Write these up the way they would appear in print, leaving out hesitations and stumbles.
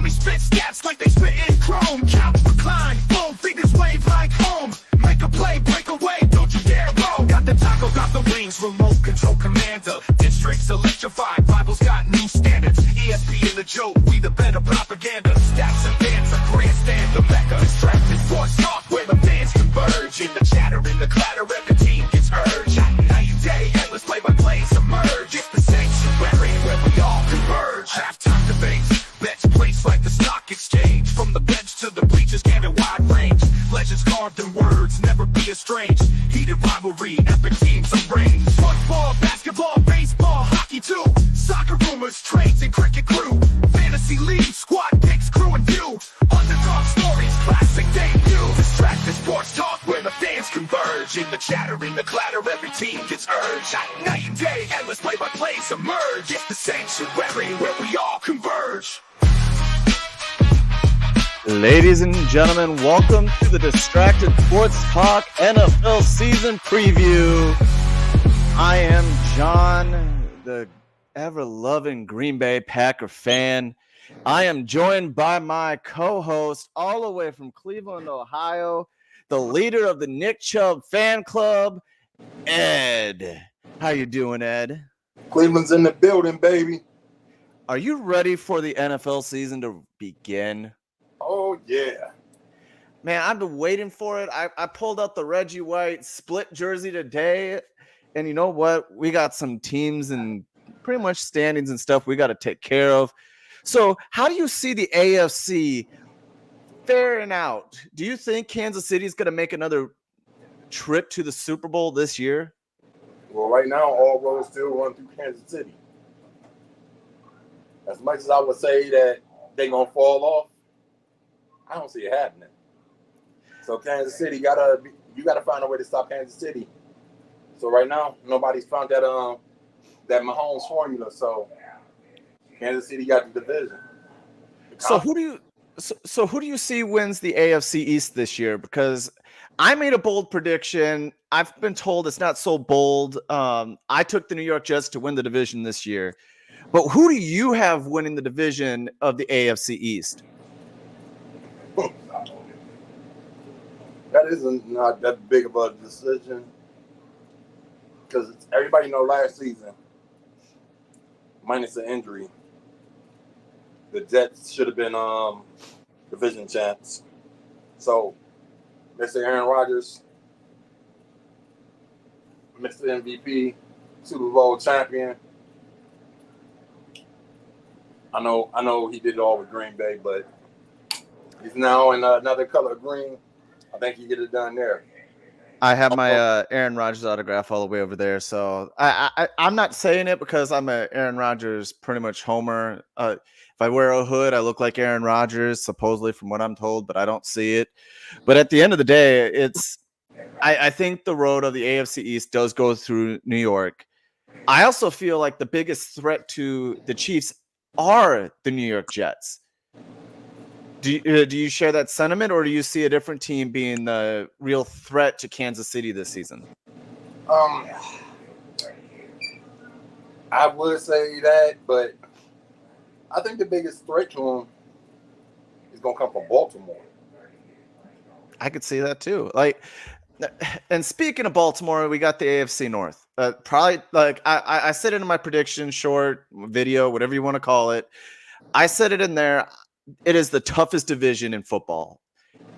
Homie spit stats like they spit in chrome. Couch recline, full fingers wave like home. Make a play, break away, don't you dare roll. Got the taco, got the wings, remote control commander. Districts electrified, rivals got new standards. ESP the joke, we the better propaganda. Stats and fans, a grandstand, the mecca. Distracted sports talk where the fans converge. In the chatter, in the clatter, every team gets urged. Night and day, endless play-by-plays emerge. It's the sanctuary where we all converge. Halftime debates, bets placed like the stock exchange. From the bench to the bleachers, gamut wide range. Legends carved in words, never be estranged. Heated rivalry, epic teams arranged. Football, basketball, baseball, hockey too. Soccer rumors, trades, and cricket crew. Fantasy league, squad picks, crew and view. Underdog stories, classic debut. Distracted sports talk where the fans converge. In the chatter, in the clatter, every team gets urged. Night and day, endless play-by-plays emerge. It's the sanctuary where we all converge. Ladies and gentlemen, welcome to the Distracted Sports Talk NFL season preview. I am John, the ever-loving Green Bay Packer fan. I am joined by my co-host all the way from Cleveland, Ohio, the leader of the Nick Chubb fan club, Ed. How you doing, Ed? Cleveland's in the building, baby. Are you ready for the NFL season to begin? Oh, yeah. Man, I've been waiting for it. I pulled out the Reggie White split jersey today, and you know what? We got some teams and pretty much standings and stuff we got to take care of. So how do you see the AFC faring out? Do you think Kansas City is going to make another trip to the Super Bowl this year? Well, right now, all roads still run through Kansas City. As much as I would say that they're going to fall off, I don't see it happening. So Kansas City, you gotta find a way to stop Kansas City. So right now, nobody's found that Mahomes formula. So Kansas City got the division. So who do you see wins the AFC East this year? Because I made a bold prediction. I've been told it's not so bold. I took the New York Jets to win the division this year. But who do you have winning the division of the AFC East? That isn't not that big of a decision because everybody know last season, minus the injury, the Jets should have been division champs. So let's say Aaron Rodgers, Mr. MVP, Super Bowl champion. I know he did it all with Green Bay, but he's now in another color of green. I think he get it done there. I have my Aaron Rodgers autograph all the way over there. So I'm not saying it because I'm a Aaron Rodgers pretty much homer. If I wear a hood, I look like Aaron Rodgers, supposedly from what I'm told, but I don't see it. But at the end of the day, I think the road of the AFC East does go through New York. I also feel like the biggest threat to the Chiefs are the New York Jets. Do you share that sentiment, or do you see a different team being the real threat to Kansas City this season? I would say that, but I think the biggest threat to them is going to come from Baltimore. I could see that too. And speaking of Baltimore, we got the AFC North. Probably I said it in my prediction, short video, whatever you want to call it. I said it in there. It is the toughest division in football.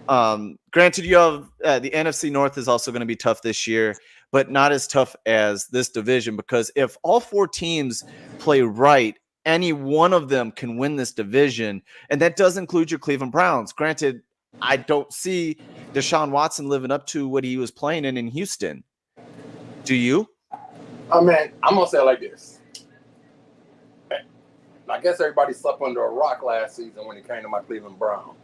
Granted, you have the NFC North is also going to be tough this year, but not as tough as this division, because if all four teams play right, any one of them can win this division, and that does include your Cleveland Browns. Granted, I don't see Deshaun Watson living up to what he was playing in Houston. Do you? Oh, man, I'm going to say it like this. I guess everybody slept under a rock last season when it came to my Cleveland Browns.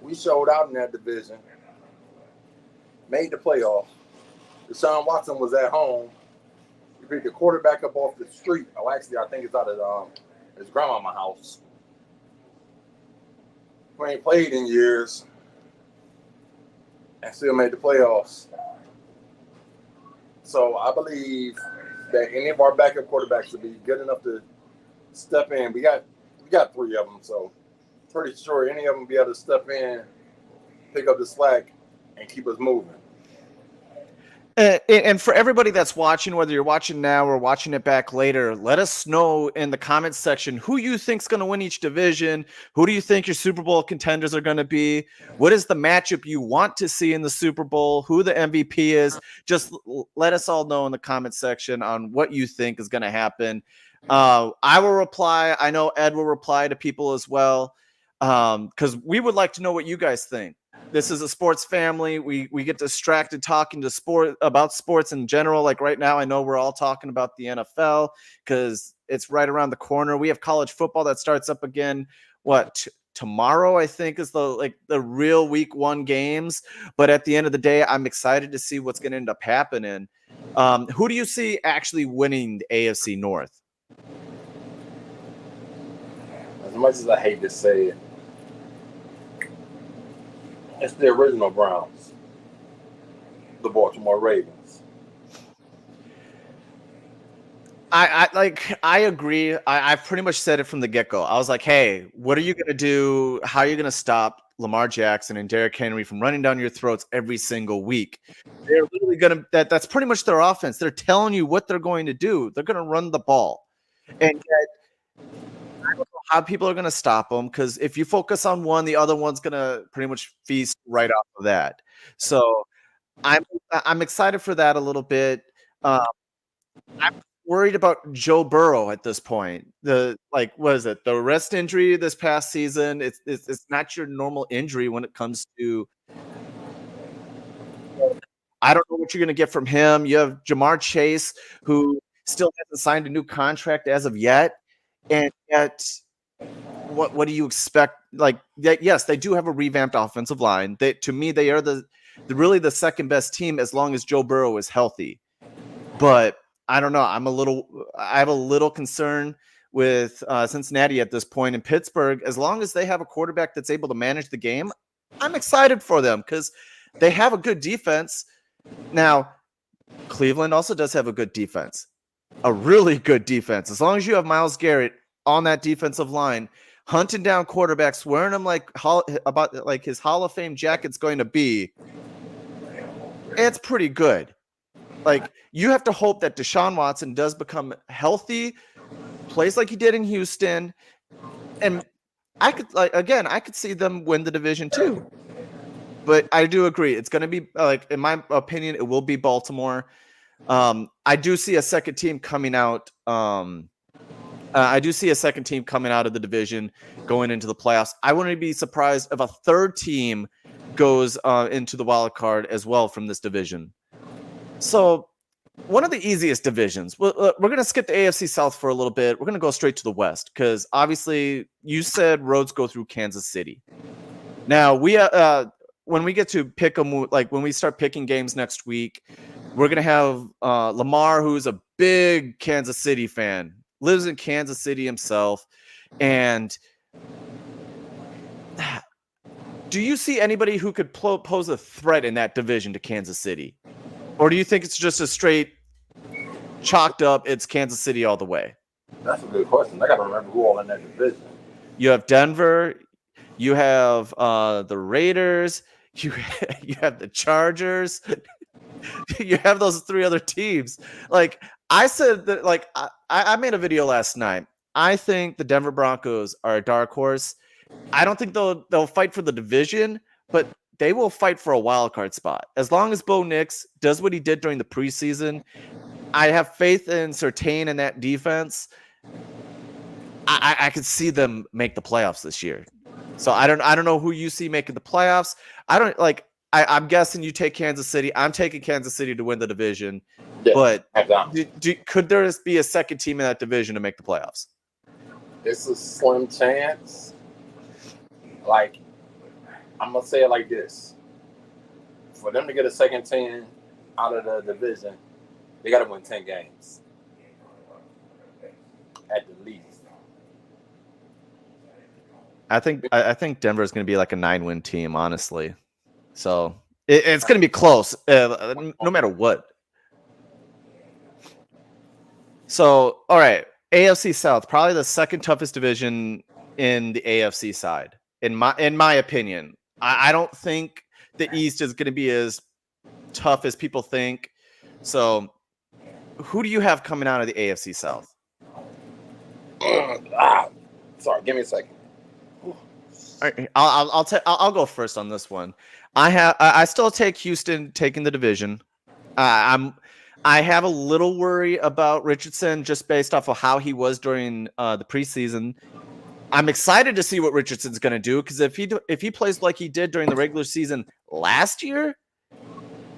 We showed out in that division, made the playoffs. Deshaun Watson was at home. He picked the quarterback up off the street. Oh, actually, I think it's out of his grandmama's house. We ain't played in years and still made the playoffs. So I believe that any of our backup quarterbacks will be good enough to step in. We got We got 3 of them, so pretty sure any of them be able to step in, pick up the slack, and keep us moving. And for everybody that's watching, whether you're watching now or watching it back later, let us know in the comments section who you think's going to win each division. Who do you think your Super Bowl contenders are going to be? What is the matchup you want to see in the Super Bowl? Who the MVP is? Just let us all know in the comments section on what you think is going to happen. I will reply. I know Ed will reply to people as well, because we would like to know what you guys think. This is a sports family. We get distracted talking to about sports in general. Like right now, I know we're all talking about the NFL because it's right around the corner. We have college football that starts up again. Tomorrow, I think, is the real week 1 games. But at the end of the day, I'm excited to see what's going to end up happening. Who do you see actually winning the AFC North? As much as I hate to say it, it's the original Browns, the Baltimore Ravens. I agree. I've pretty much said it from the get-go. I was like, hey, what are you going to do? How are you going to stop Lamar Jackson and Derrick Henry from running down your throats every single week? They're literally going to that's pretty much their offense. They're telling you what they're going to do. They're going to run the ball. And yet, I don't know how people are going to stop them, because if you focus on one, the other one's going to pretty much feast right off of that. So I'm excited for that a little bit. I'm worried about Joe Burrow at this point. What is it? The wrist injury this past season. It's not your normal injury when it comes to. I don't know what you're going to get from him. You have Jamar Chase, who still hasn't signed a new contract as of yet, and yet. What do you expect? Yes, they do have a revamped offensive line. To me, they are really the second best team as long as Joe Burrow is healthy. But I don't know. I have a little concern with Cincinnati at this point. In Pittsburgh, as long as they have a quarterback that's able to manage the game, I'm excited for them because they have a good defense. Now, Cleveland also does have a good defense, a really good defense. As long as you have Myles Garrett on that defensive line, hunting down quarterbacks, wearing them like his Hall of Fame jacket's going to be, it's pretty good. You have to hope that Deshaun Watson does become healthy, plays like he did in Houston, and I could see them win the division too. But I do agree, it's going to be in my opinion, it will be Baltimore. I do see a second team coming out. I do see a second team coming out of the division going into the playoffs. I wouldn't be surprised if a third team goes into the wild card as well from this division. So one of the easiest divisions. We're going to skip the AFC South for a little bit. We're going to go straight to the West because obviously you said roads go through Kansas City. Now when we get to pick them, when we start picking games next week, we're going to have Lamar, who's a big Kansas City fan. Lives in Kansas City himself. And do you see anybody who could pose a threat in that division to Kansas City? Or do you think it's just a straight chalked up, it's Kansas City all the way? That's a good question. I got to remember who all in that division. You have Denver. You have the Raiders. You have the Chargers. You have those 3 other teams. I said that, I made a video last night. I think the Denver Broncos are a dark horse. I don't think they'll fight for the division, but they will fight for a wild card spot. As long as Bo Nix does what he did during the preseason, I have faith in Surtain and that defense. I could see them make the playoffs this year. So I don't know who you see making the playoffs. I'm guessing you take Kansas City. I'm taking Kansas City to win the division. Yeah, but could there be a second team in that division to make the playoffs? It's a slim chance. I'm going to say it like this. For them to get a second team out of the division, they got to win 10 games. At the least. I think Denver is going to be like a 9-win team, honestly. So it's going to be close, no matter what. So, all right, AFC South, probably the second toughest division in the AFC side. In my opinion, I don't think the East is going to be as tough as people think. So, who do you have coming out of the AFC South? Sorry, give me a second. All right, I'll go first on this one. I still take Houston taking the division. I have a little worry about Richardson just based off of how he was during the preseason. I'm excited to see what Richardson's going to do, because if he plays like he did during the regular season last year,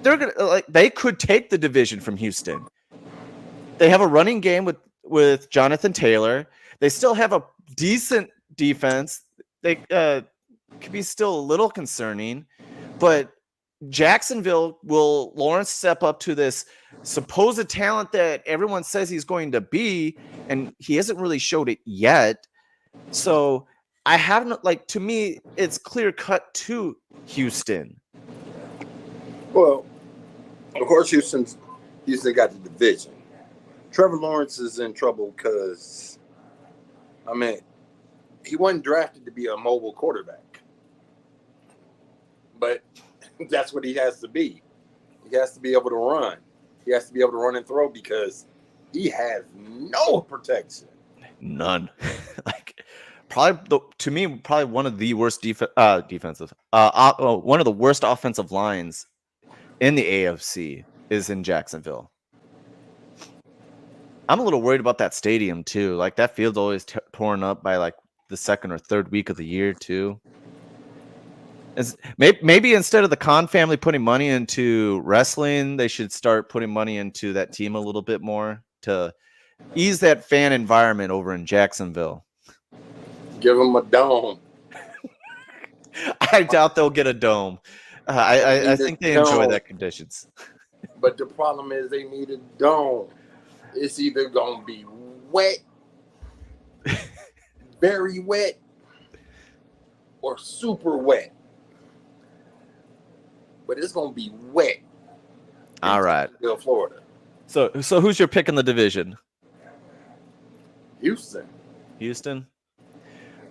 they could take the division from Houston. They have a running game with Jonathan Taylor. They still have a decent defense. They could be still a little concerning, but Jacksonville, will Lawrence step up to this supposed talent that everyone says he's going to be, and he hasn't really showed it yet. So I haven't, to me, it's clear cut to Houston. Well, of course, Houston got the division. Trevor Lawrence is in trouble because, he wasn't drafted to be a mobile quarterback, but that's what he has to be. He has to be able to run. He has to be able to run and throw because he has no protection. None. Probably one of the worst defensive. One of the worst offensive lines in the AFC is in Jacksonville. I'm a little worried about that stadium too. That field's always torn up by the second or third week of the year too. Maybe instead of the Khan family putting money into wrestling, they should start putting money into that team a little bit more to ease that fan environment over in Jacksonville. Give them a dome. I doubt they'll get a dome. I think they enjoy that conditions. But the problem is they need a dome. It's either going to be wet, very wet, or super wet. But it's going to be wet. All right. Florida. So who's your pick in the division? Houston.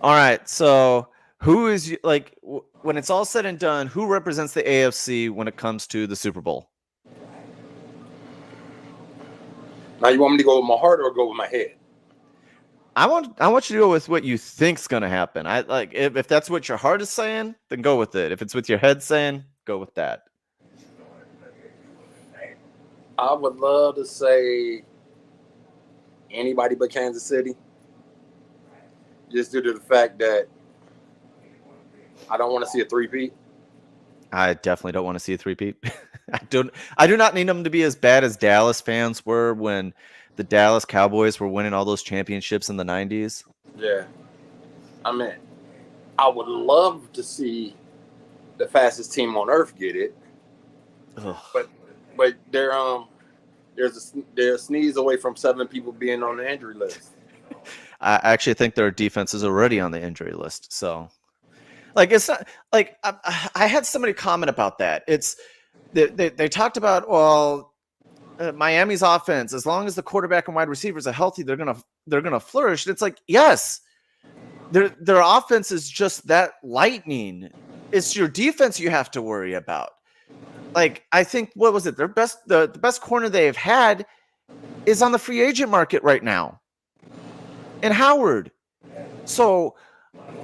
All right. So who is when it's all said and done, who represents the AFC when it comes to the Super Bowl? Now you want me to go with my heart or go with my head? I want you to go with what you think's going to happen. If that's what your heart is saying, then go with it. If it's with your head saying, go with that. I would love to say anybody but Kansas City, just due to the fact that I don't want to see a three-peat. I definitely don't want to see a three-peat. I do not need them to be as bad as Dallas fans were when the Dallas Cowboys were winning all those championships in the 90s. Yeah. I would love to see the fastest team on earth get it. Ugh. But they're a sneeze away from 7 people being on the injury list. I actually think their defense is already on the injury list. So, it's not I had somebody comment about that. It's they talked about Miami's offense, as long as the quarterback and wide receivers are healthy, they're gonna flourish. And it's yes, their offense is just that lightning. It's your defense you have to worry about. I think what was it? The best corner they've had is on the free agent market right now, and Howard. So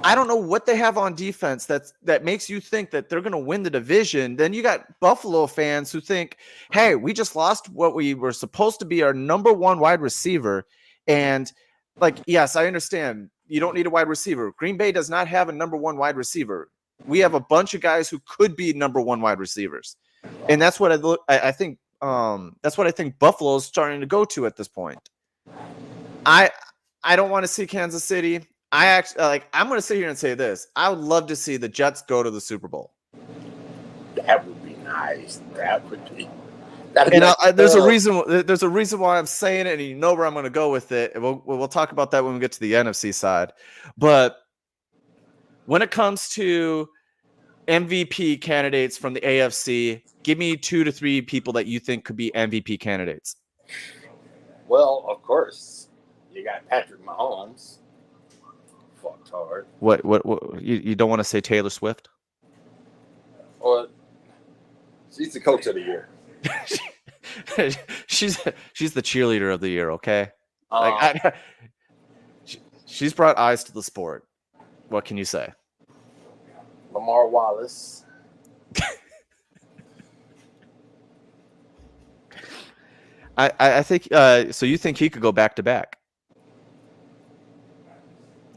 I don't know what they have on defense that makes you think that they're going to win the division. Then you got Buffalo fans who think, hey, we just lost what we were supposed to be our number one wide receiver. And yes, I understand you don't need a wide receiver. Green Bay does not have a number one wide receiver. We have a bunch of guys who could be number one wide receivers. And that's what I think. That's what I think Buffalo's starting to go to at this point. I don't want to see Kansas City. I actually I'm going to sit here and say this. I would love to see the Jets go to the Super Bowl. That would be nice. That would be. And there's a reason. There's a reason why I'm saying it, and you know where I'm going to go with it. And we'll talk about that when we get to the NFC side. But when it comes to MVP candidates from the AFC, give me 2 to 3 people that you think could be MVP candidates. Well, of course, you got Patrick Mahomes fucked hard. What you don't want to say Taylor Swift? Or she's the coach of the year. she's the cheerleader of the year, okay? Um, She's brought eyes to the sport. What can you say? Lamar Wallace. I think so. You think he could go back to back?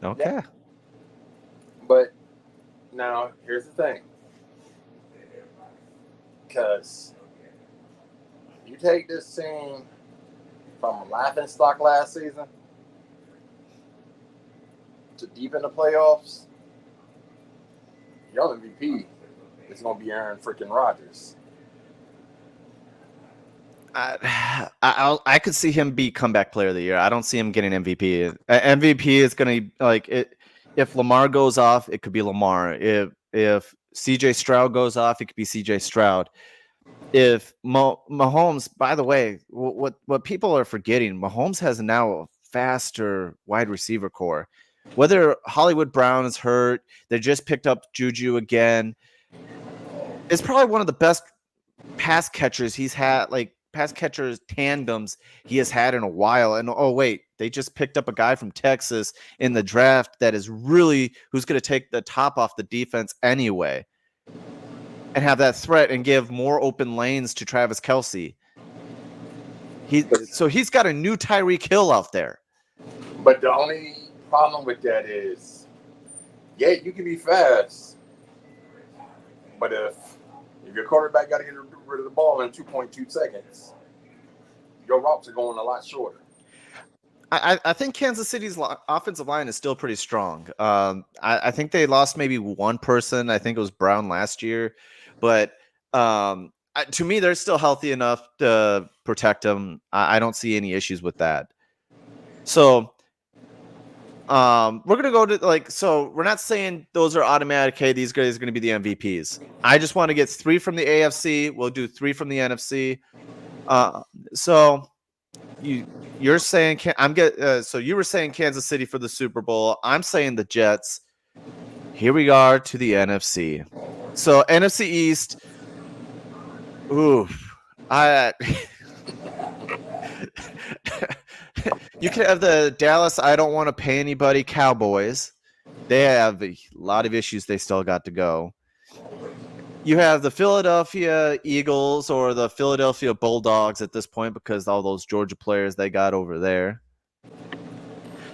Okay. Yeah. But now here's the thing. Because you take this team from a laughing stock last season to deep in the playoffs, your MVP is going to be Aaron freaking Rodgers. I could see him be comeback player of the year. I don't see him getting MVP. MVP is going to like it. If Lamar goes off, it could be Lamar. If CJ Stroud goes off, it could be CJ Stroud. If Mahomes, by the way, what people are forgetting, Mahomes has now a faster wide receiver core. Whether Hollywood Brown is hurt, they just picked up Juju again. It's probably one of the best pass catchers he's had, like pass catchers tandems he has had in a while. And oh wait, they just picked up a guy from Texas in the draft that is really who's going to take the top off the defense anyway and have that threat and give more open lanes to Travis Kelce. So he's got a new Tyreek Hill out there. But the only problem with that is, yeah, you can be fast, but if your quarterback got to get rid of the ball in 2.2 seconds, your routes are going a lot shorter. I think Kansas City's offensive line is still pretty strong. I think they lost maybe one person. I think it was Brown last year. But to me, they're still healthy enough to protect them. I don't see any issues with that. So we're going to go to so we're not saying those are automatic. Hey, these guys are going to be the MVPs. I just want to get 3 from the AFC. We'll do 3 from the NFC. So you're saying so you were saying Kansas City for the Super Bowl. I'm saying the Jets. Here we are to the NFC. So NFC East. Ooh, you can have the Dallas I don't want to pay anybody Cowboys. They have a lot of issues they still got to go. You have the Philadelphia Eagles or the Philadelphia Bulldogs at this point because all those Georgia players they got over there.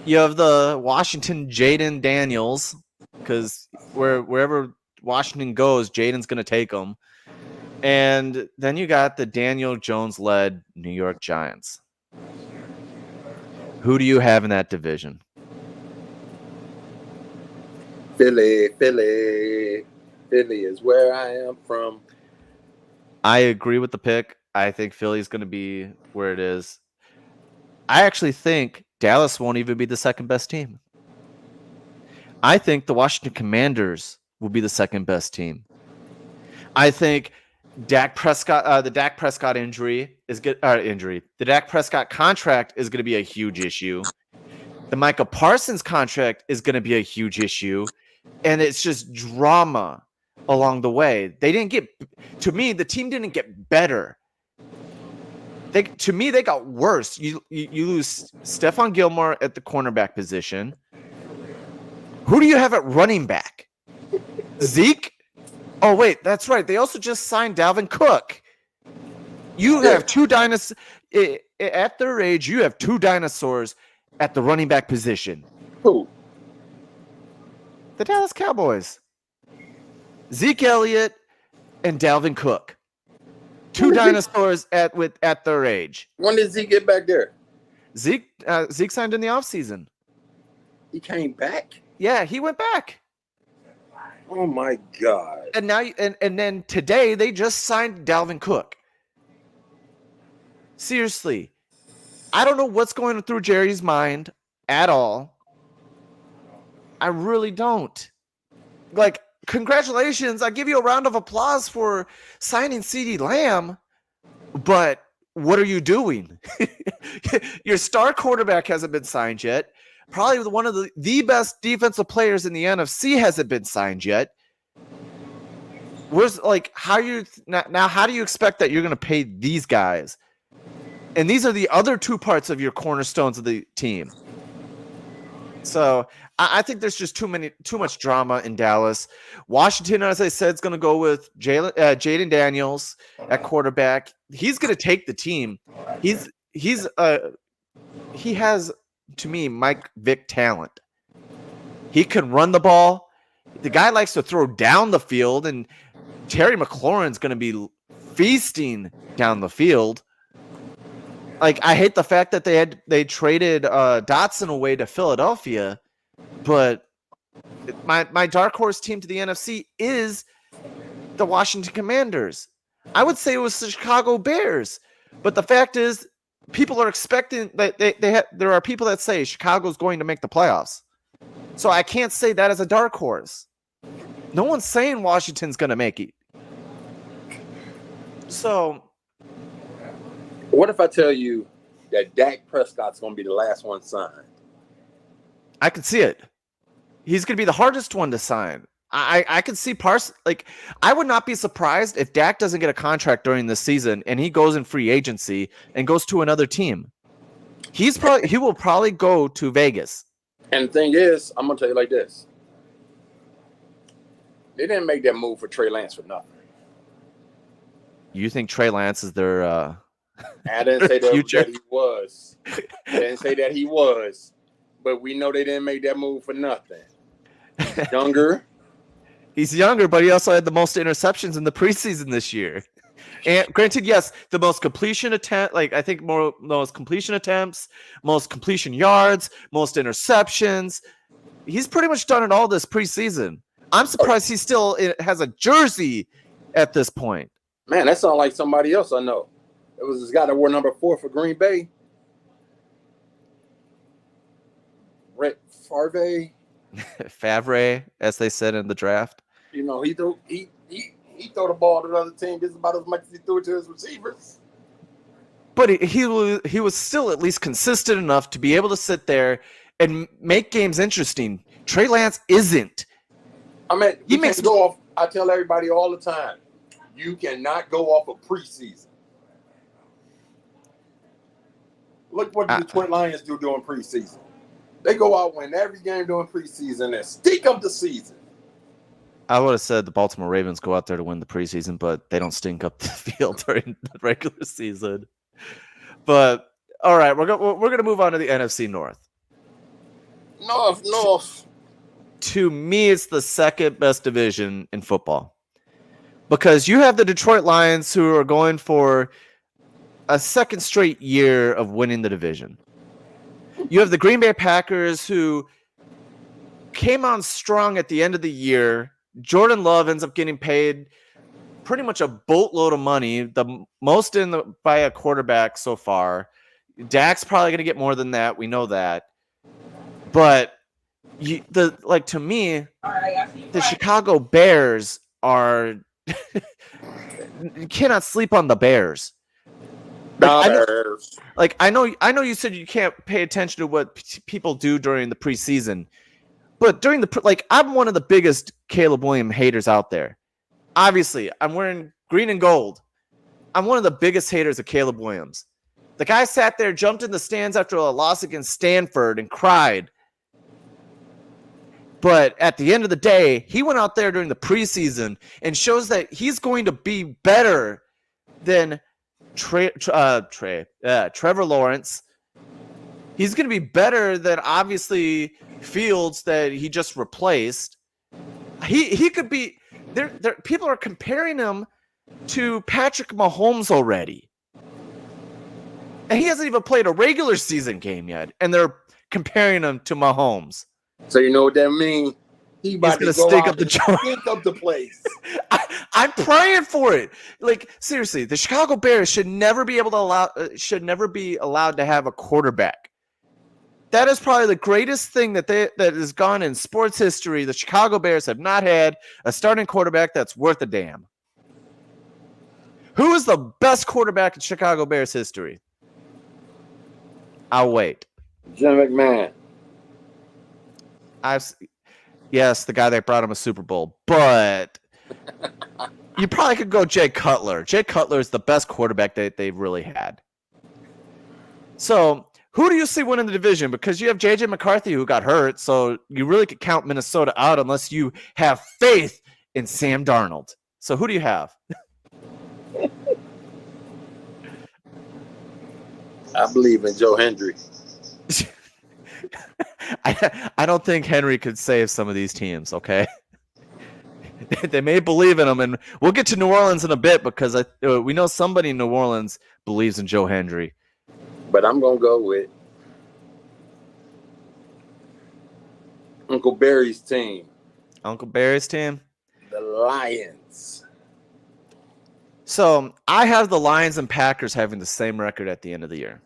You have the Washington Jaden Daniels because wherever Washington goes, Jaden's going to take them. And then you got the Daniel Jones-led New York Giants. Who do you have in that division? Philly is where I am from. I agree with the pick. I think Philly's going to be where it is. I actually think Dallas won't even be the second best team. I think the Washington Commanders will be the second best team. I think Dak Prescott, the Dak Prescott injury is good. The Dak Prescott contract is going to be a huge issue. The Micah Parsons contract is going to be a huge issue, and it's just drama along the way. They didn't get. To me, the team didn't get better. They got worse. You lose Stephon Gilmore at the cornerback position. Who do you have at running back? Zeke? Oh, wait, that's right. They also just signed Dalvin Cook. You have 2 dinosaurs. At their age, you have 2 dinosaurs at the running back position. Who? The Dallas Cowboys. Zeke Elliott and Dalvin Cook. 2 dinosaurs at their age. When did Zeke get back there? Zeke signed in the offseason. He came back? Yeah, he went back. Oh my God. And now and then today they just signed Dalvin Cook. Seriously. I don't know what's going through Jerry's mind at all. I really don't. Like, congratulations. I give you a round of applause for signing CeeDee Lamb, but what are you doing? Your star quarterback hasn't been signed yet. probably one of the best defensive players in the NFC hasn't been signed yet. Where's like how you now? How do you expect that you're going to pay these guys? And these are the other two parts of your cornerstones of the team. So I think there's just too much drama in Dallas. Washington, as I said, is going to go with Jaden Daniels at quarterback. He's going to take the team. He has, to me, Mike Vick talent. He can run the ball. The guy likes to throw down the field, and Terry McLaurin's going to be feasting down the field. Like, I hate the fact that they traded Dotson away to Philadelphia, but my dark horse team to the NFC is the Washington Commanders. I would say it was the Chicago Bears, but the fact is, people are expecting that there are people that say Chicago's going to make the playoffs. So I can't say that as a dark horse. No one's saying Washington's going to make it. So, what if I tell you that Dak Prescott's going to be the last one signed? I can see it. He's going to be the hardest one to sign. I can see I would not be surprised if Dak doesn't get a contract during this season and he goes in free agency and goes to another team. He will probably go to Vegas. And the thing is, I'm going to tell you like this. They didn't make that move for Trey Lance for nothing. You think Trey Lance is their I didn't say future? that he was. I didn't say that he was. But we know they didn't make that move for nothing. Younger. He's younger, but he also had the most interceptions in the preseason this year. And granted, yes, the most completion attempt, I think most completion attempts, most completion yards, most interceptions. He's pretty much done it all this preseason. I'm surprised he still has a jersey at this point. Man, that sounds like somebody else I know. It was this guy that wore number 4 for Green Bay. Brett Favre, as they said in the draft. You know, he threw the ball to the other team just about as much as he threw it to his receivers. But he was still at least consistent enough to be able to sit there and make games interesting. Trey Lance isn't. I mean, he makes go off. I tell everybody all the time, you cannot go off of preseason. Look what the Detroit Lions do during preseason. They go out, win every game during preseason, and stink up the season. I would have said the Baltimore Ravens go out there to win the preseason, but they don't stink up the field during the regular season. But all right, we're gonna move on to the NFC North. North. To me, it's the second best division in football because you have the Detroit Lions who are going for a second straight year of winning the division. You have the Green Bay Packers who came on strong at the end of the year. Jordan Love ends up getting paid pretty much a boatload of money, the most by a quarterback so far. Dak's probably going to get more than that. We know that. But to me, the Chicago Bears are you cannot sleep on the Bears. I know you said you can't pay attention to what people do during the preseason. But during I'm one of the biggest Caleb Williams haters out there. Obviously, I'm wearing green and gold. I'm one of the biggest haters of Caleb Williams. The guy sat there, jumped in the stands after a loss against Stanford and cried. But at the end of the day, he went out there during the preseason and shows that he's going to be better than Trevor Lawrence. He's going to be better than, obviously, Fields that he just replaced. He could be there. People are comparing him to Patrick Mahomes already, and he hasn't even played a regular season game yet, and they're comparing him to Mahomes. So you know what that means? He's about to stink up the joint. Stink up the place. I'm praying for it. Seriously, the Chicago Bears should never be allowed to have a quarterback. That is probably the greatest thing that has gone in sports history. The Chicago Bears have not had a starting quarterback that's worth a damn. Who is the best quarterback in Chicago Bears history? I'll wait. Jim McMahon. Yes, the guy that brought him a Super Bowl, but you probably could go Jay Cutler. Jay Cutler is the best quarterback that they've really had. So who do you see winning the division? Because you have J.J. McCarthy who got hurt, so you really could count Minnesota out unless you have faith in Sam Darnold. So who do you have? I believe in Joe Hendry. I don't think Henry could save some of these teams, okay? They may believe in him, and we'll get to New Orleans in a bit because we know somebody in New Orleans believes in Joe Hendry. But I'm going to go with Uncle Barry's team. Uncle Barry's team? The Lions. So I have the Lions and Packers having the same record at the end of the year.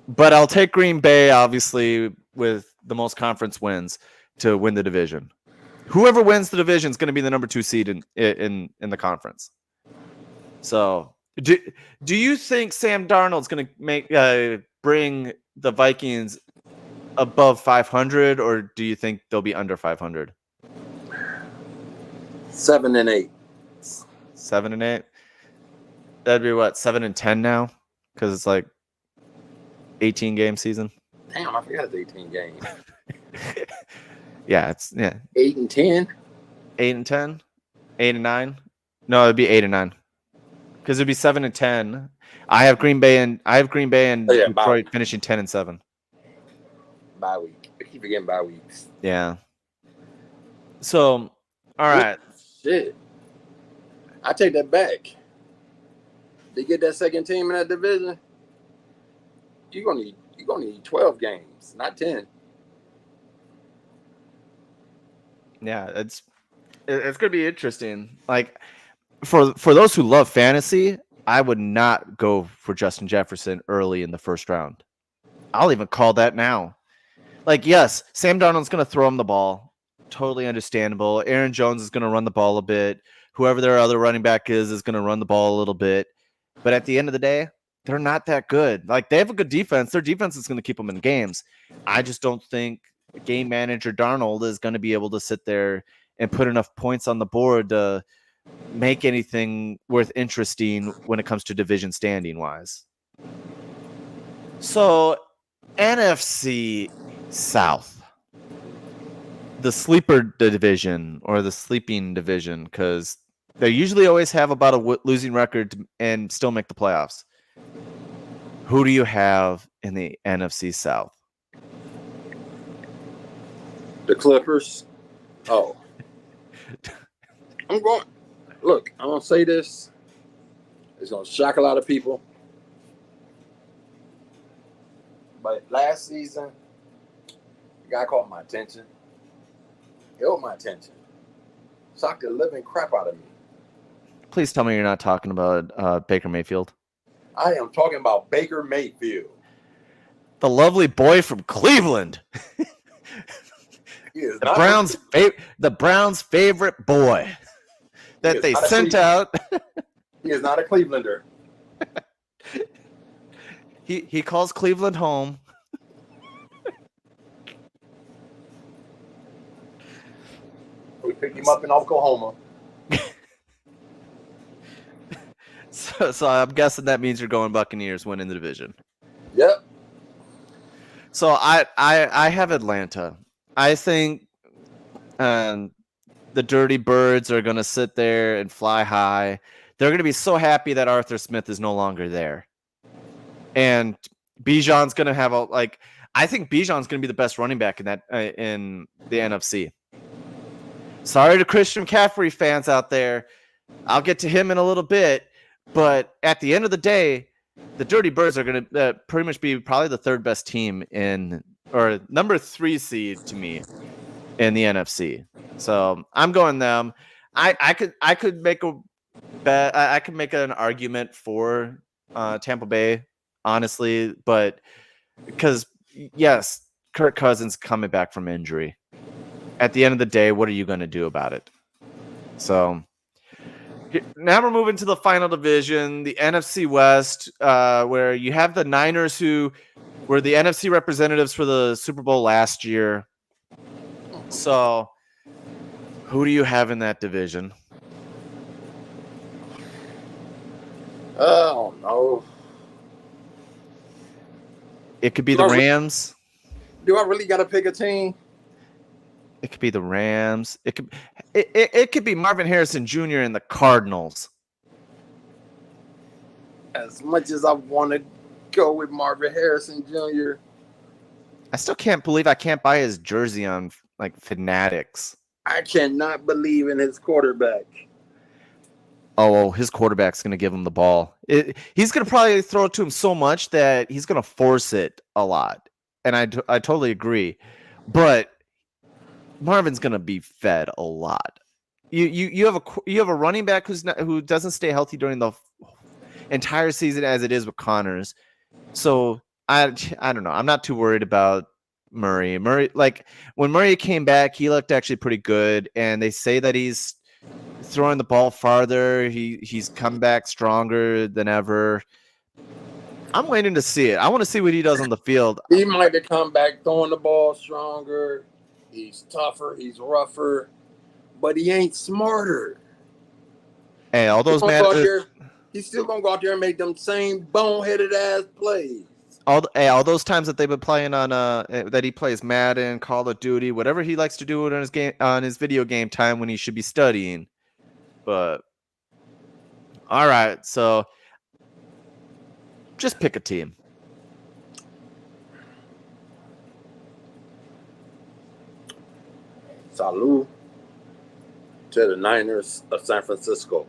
But I'll take Green Bay, obviously, with the most conference wins to win the division. Whoever wins the division is going to be the number 2 seed in the conference. So do you think Sam Darnold's going to bring the Vikings above 500, or do you think they'll be under 500? 7-8. 7-8. That'd be what, 7-10 now? Because it's like 18 game season. Damn, I forgot it's 18 games. Yeah, it's 8-10. 8-10, 8-9. No, it'd be 8-9. Because it'd be 7-10. I have Green Bay and Detroit finishing 10-7. Bye week. I keep forgetting bye weeks. Yeah. So, all right. Shit. I take that back. They get that second team in that division. You're gonna need 12 games, not 10. Yeah, it's gonna be interesting. Like for those who love fantasy, I would not go for Justin Jefferson early in the first round. I'll even call that now. Like, yes, Sam Darnold's gonna throw him the ball. Totally understandable. Aaron Jones is gonna run the ball a bit. Whoever their other running back is gonna run the ball a little bit. But at the end of the day, they're not that good. Like, they have a good defense. Their defense is going to keep them in games. I just don't think game manager Darnold is going to be able to sit there and put enough points on the board to make anything worth interesting when it comes to division standing wise. So, NFC South, the sleeper division or the sleeping division, because they usually always have about a losing record and still make the playoffs. Who do you have in the NFC South? The Clippers. Oh. I'm going to say this. It's going to shock a lot of people. But last season, the guy caught my attention. Held my attention. Shocked the living crap out of me. Please tell me you're not talking about Baker Mayfield. I am talking about Baker Mayfield. The lovely boy from Cleveland. The Browns' favorite boy that they sent out. He is not a Clevelander. He calls Cleveland home. We picked him up in Oklahoma. So I'm guessing that means you're going Buccaneers winning the division. Yep. So I have Atlanta. I think the Dirty Birds are going to sit there and fly high. They're going to be so happy that Arthur Smith is no longer there. And Bijan's going to have I think Bijan's going to be the best running back in that in the NFC. Sorry to Christian McCaffrey fans out there. I'll get to him in a little bit. But at the end of the day, the Dirty Birds are going to pretty much be probably the third best team or number 3 seed to me in the NFC. So I'm going them. I could make a bet. I could make an argument for Tampa Bay, honestly, but because yes, Kirk Cousins coming back from injury. At the end of the day, what are you going to do about it? So. Now we're moving to the final division, the NFC West, where you have the Niners, who were the NFC representatives for the Super Bowl last year. So, who do you have in that division? I don't know. It could be the Rams. Do I really got to pick a team? It could be the Rams. It could be Marvin Harrison Jr. and the Cardinals. As much as I want to go with Marvin Harrison Jr., I still can't believe I can't buy his jersey on like Fanatics. I cannot believe in his quarterback. Oh, his quarterback's going to give him the ball. He's going to probably throw it to him so much that he's going to force it a lot. And I totally agree. But Marvin's going to be fed a lot. You have a running back who doesn't stay healthy during the entire season as it is with Connors. So I don't know. I'm not too worried about Murray. Like when Murray came back, he looked actually pretty good, and they say that he's throwing the ball farther. He's come back stronger than ever. I'm waiting to see it. I want to see what he does on the field. He might have come back throwing the ball stronger. He's tougher. He's rougher, but he ain't smarter. Hey, all those He's still gonna go out there and make them same boneheaded ass plays. All those times that they've been playing on that he plays Madden, Call of Duty, whatever he likes to do on his video game time when he should be studying. But all right, so just pick a team. Salute to the Niners of San Francisco.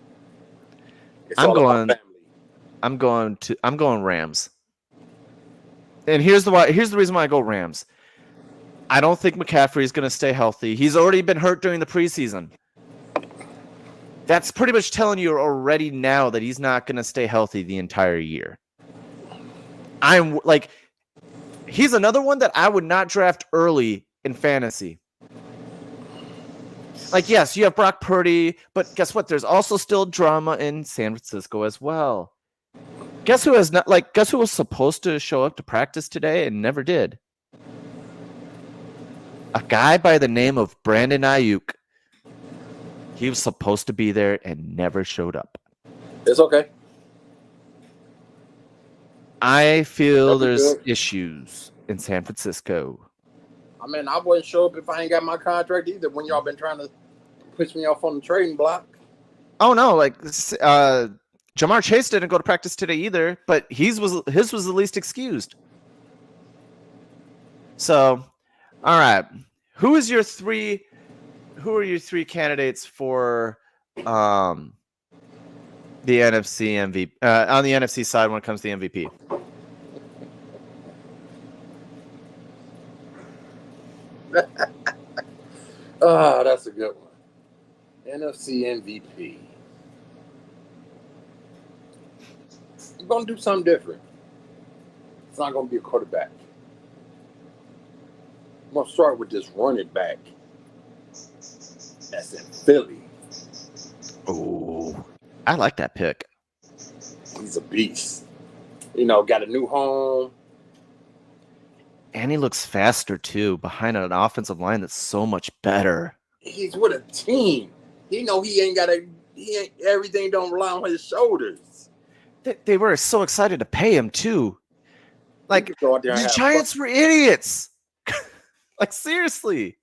I'm going Rams. And here's the reason why I go Rams. I don't think McCaffrey is going to stay healthy. He's already been hurt during the preseason. That's pretty much telling you already now that he's not going to stay healthy the entire year. I'm like, he's another one that I would not draft early in fantasy. Like, yes, you have Brock Purdy, but guess what? There's also still drama in San Francisco as well. Guess who was supposed to show up to practice today and never did? A guy by the name of Brandon Ayuk. He was supposed to be there and never showed up. It's okay. I feel there's issues in San Francisco. I mean, I wouldn't show up if I ain't got my contract either when y'all been trying to push me off on the trading block. Oh, no. Like, Jamar Chase didn't go to practice today either, but his was the least excused. So, all right. Who are your three candidates for the NFC MVP on the NFC side when it comes to the MVP? Oh, that's a good one. NFC MVP. I'm going to do something different. It's not going to be a quarterback. I'm going to start with this running back that's in Philly. Oh, I like that pick. He's a beast. You know, got a new home. And he looks faster, too, behind an offensive line that's so much better. He's with a team. He know everything don't rely on his shoulders. They were so excited to pay him, too. Like, the Giants were idiots. Like, seriously.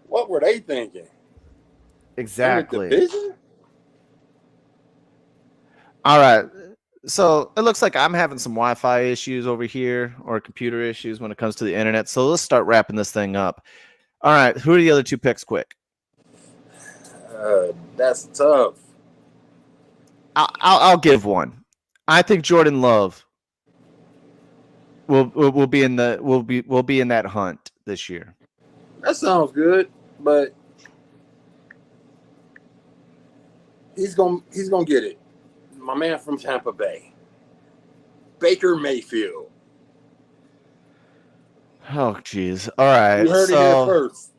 What were they thinking? Exactly. All right. So it looks like I'm having some Wi-Fi issues over here or computer issues when it comes to the internet. So let's start wrapping this thing up. All right. Who are the other two picks quick? That's tough. I'll give one. I think Jordan Love will be in that hunt this year. That sounds good, but he's gonna get it. My man from Tampa Bay, Baker Mayfield. Oh, geez. All right. You heard it here first.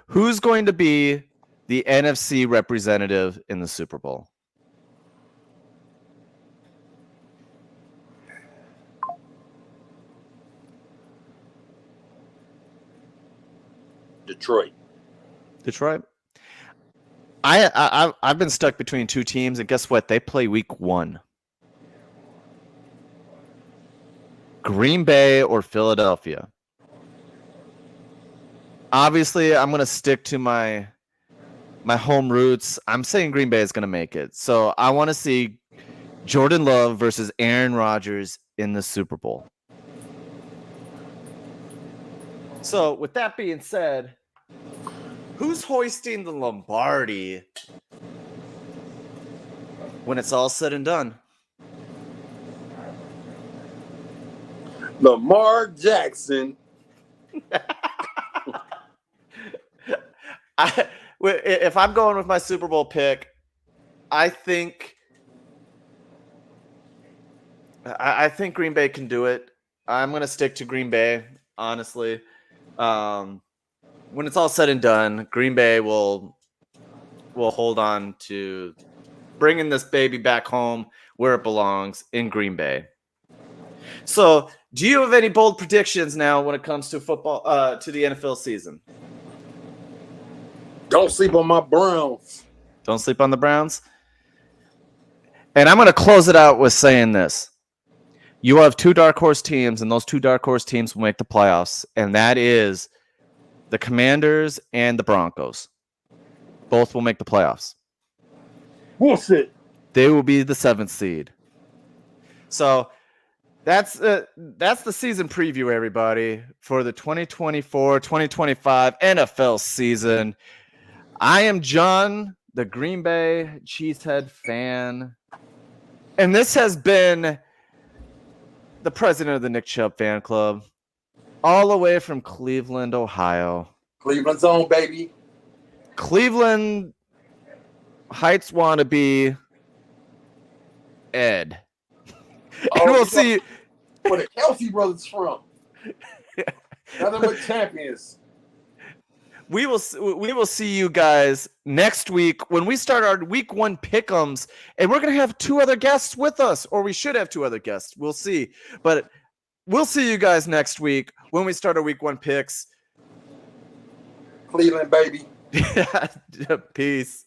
Who's going to be the NFC representative in the Super Bowl? Detroit. Detroit. I've been stuck between two teams, and guess what? They play week 1. Green Bay or Philadelphia. Obviously, I'm gonna stick to my home roots. I'm saying Green Bay is gonna make it. So I want to see Jordan Love versus Aaron Rodgers in the Super Bowl. So with that being said, who's hoisting the Lombardi when it's all said and done? Lamar Jackson. If I'm going with my Super Bowl pick, I think Green Bay can do it. I'm going to stick to Green Bay, honestly. When it's all said and done, Green Bay will hold on to bringing this baby back home where it belongs, in Green Bay. So, do you have any bold predictions now when it comes to football, to the NFL season? Don't sleep on my Browns. Don't sleep on the Browns. And I'm going to close it out with saying this. You have 2 dark horse teams, and those 2 dark horse teams will make the playoffs, and that is the Commanders and the Broncos. Both will make the playoffs. Bullshit. They will be the 7th seed. So that's the season preview, everybody, for the 2024-2025 NFL season. I am John, the Green Bay Cheesehead fan, and this has been the president of the Nick Chubb fan club, all the way from Cleveland, Ohio. Cleveland's own, baby. Cleveland Heights wannabe Ed. And we'll see where the Kelsey brothers from. Nothing but champions. We will see you guys next week when we start our week 1 pick'ems, and we're gonna have 2 other guests with us, or we should have 2 other guests. We'll see, but we'll see you guys next week when we start our week 1 picks. Cleveland, baby. Peace.